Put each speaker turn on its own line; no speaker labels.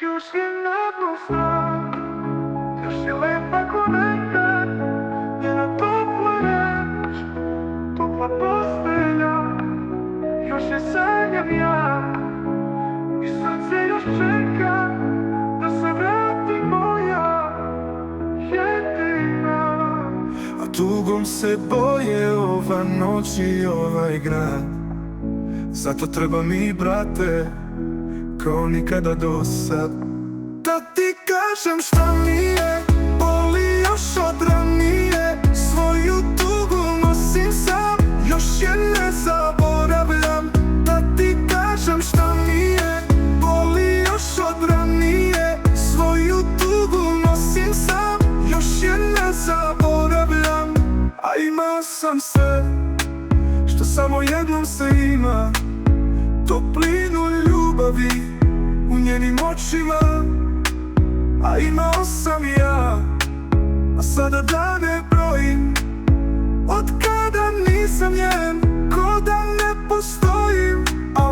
Još jednom znam, još je lepa ko nekad, njena topla reč, topla postelja. Još je sanjam ja i srce još čeka da se vrati moja jedina. A tugom se boje ova noć i ovaj grad, zato treba mi, brate, kao nikada do sad, da ti kažem šta mi je, boli još od ranije. Svoju tugu nosim sam, još je ne zaboravljam. Da ti kažem šta mi je, boli još od ranije. Svoju tugu nosim sam, još je ne zaboravljam. A imao sam sve što samo jednom se ima, toplinu ljubavi u njenim očima. A imao sam ja, a sada dane brojim, od kada nisam njen, ko da ne postojim. A